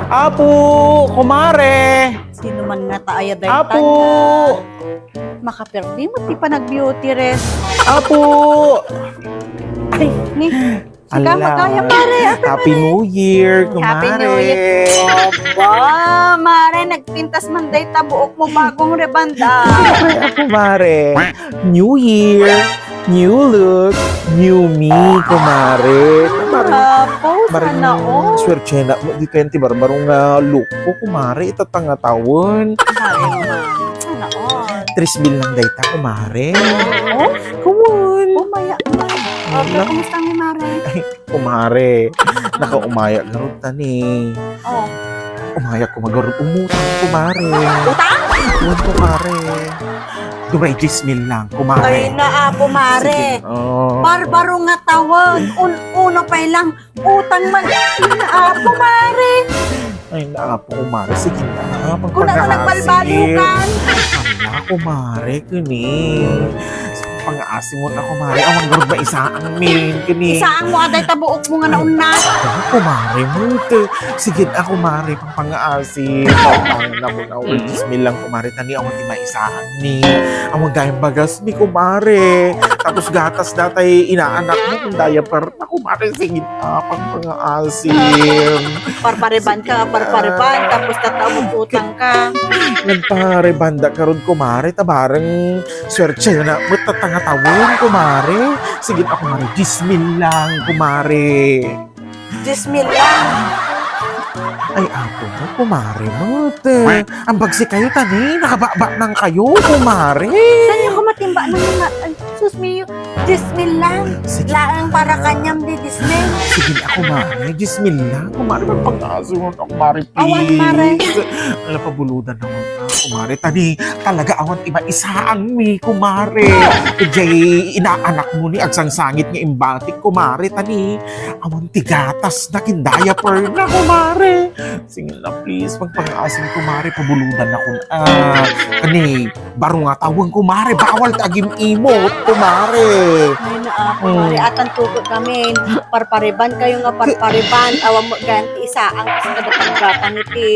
Apo, kumare. Sino man nga taaya dahil Apo. Makaperdi mo, di pa nag-beauty rest. Apo. Ay, Ni, sika magkaya pare. Happy New Year, kumare. Happy New Year. Aba, mare, nagpintas man day tabuok mo bagong rebanda. Kumare. New Year, new look, new me, kumare. Apo, sana all. Swerte na mo di 20 barbarong look ko, kumare. Itatanga tawon. Hari mo, sana all. 3 bill lang dayta, kumare. Oh, Kumon. umaya man. Okay, kumusta ni mare? Kumare. Nakaumaya garot tani. Oh, Umaya ko magarot. Umutang, kumare. utang? Umutang, kumare. Duray 10 mil lang, kumare. Ay na, apo mare. Oh. Barbaro nga tawag. Uno pa lang. Utang man. Apo mare. Ay, naapo, kumare. Sige na. Kung ano nagbalbalukan. Ala, kumare, kini. Pang-aasim mo na, kumare. Awang garot ba isa ang min, kini. Isaan mo aday tabuok mo nga nauna. Ano, kumare mo ito. Sige na, kumare. Pang-aasim. Pang-angan na mo na. Or 10 mil lang, kumare. Tani, awang di maisaan ni. Awang gayang bagas ni, kumare. Tapos gatas datay inaanak mo kung diaper na, kumare. Sige na, pang-aasim. Parpariban ka, parpariban. Tapos tatawag utang ka. Nagparebanda karon kumare, tabarang swerte na matatanga tawon, kumare. Sige na, kumare, 10 mil lang, kumare. 10 mil lang. Ay, apo mo, kumare, mate. Ang bagsi kayo, tani. Nakababa nang kayo, kumare. Kanya ko matimba ng mga, ay, sus me, 10 mil lang. Sige, Laang para kanyam di 10 mil. sige na, kumare, 10 mil lang. Kumare, magpag-asunod ako, kumare, please. Awan, mare. Alam, pabuludan ako, kumare. Tani, talaga awan iba isaang mi, kumare. Kajay, inaanak mo ni agsang sangit nga imbatik, kumare. Tani, awan tigatas na kindaya per na, kumare. Sige na, please, magpang-asin, kumare. Pabuludan ako. Kani, baro nga tawang, kumare. Bawal tagim imot, kumare. Ay na, apo, mare. Atan tukot kami. Parpariban kayo nga parpariban. Awang mo ganti isa. Ang kasi kadapagatan iti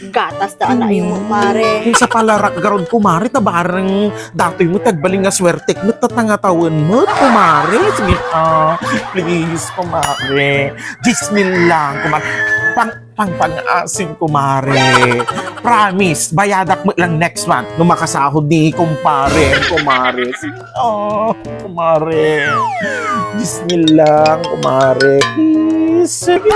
gatas daan na yung mare. Kung sa palarak garon, kumare, tabarang datoy mo tagbaling nga swerte mo tatangatawan mo, kumare. Sige, please, kumare. 10 mil lang, kumare. Pang-asin, kumare. Promise, bayadak mo lang next month nung makasahod ni kumare. Sige, kumare. 10 mil lang, kumare. Please, sige.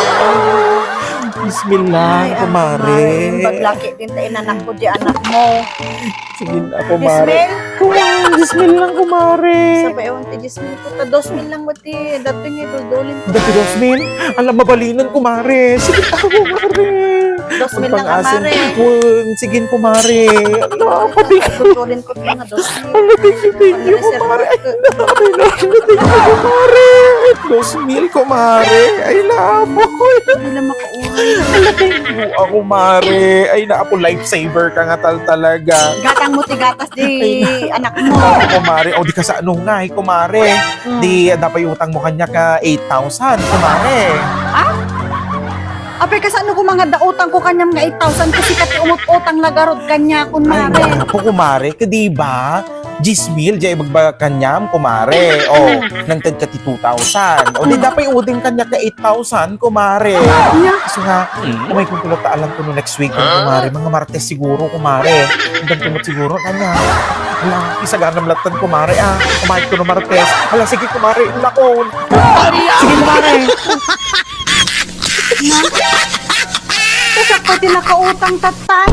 10 mil lang, kumare. Baglaki din tayo nanak ko di anak mo. Sige na, kumare. 10 mil? Kumare, 10 mil lang, kumare. Sabay ewan ti 10 mil. Puta 2 mil lang mo ti. Dato niya dudulin ko. Dati 2 mil? Alam, mabalinan, kumare. Sige na, kumare. 2 mil lang Pang-asin. amare. Sige, kumare. Ala, pati ka. Dudulin ko ti nga 2 mil. Ala, thank you, kumare. Ay, thank you, kumare. 2 mil, kumare. Ay, labo ko. Hindi lang makauwi. Ala, thank you, kumare. Ay, naapo, lifesaver ka nga talaga. Gatang mo ti gatas di anak mo. Kumare, o di ka sa anong nga, kumare. Di, dapat yung utang mo kanya ka 8,000, kumare. Apay ka sa ano ko mga dautang ko kanyang nga 8,000 kasi kati umut-utang lagarod kanya kun Ay, mare. naku, kumare, kadi ba? 10 mil, jay magba-kanyam, kumare. O, nang tagka ti 2,000. O, di dapat yung uding kanya ka 8,000, kumare. Kasi nga, umay kung tulad ta alam ko no next week, kumare, mga Martes siguro, kumare. Hanggang tumot siguro, kanya. Wala, isa ganam latan, kumare, kumain ko no Martes. Wala, sige, kumare, lakon. Sige, kumare. Kasi ako din nakautang tatay.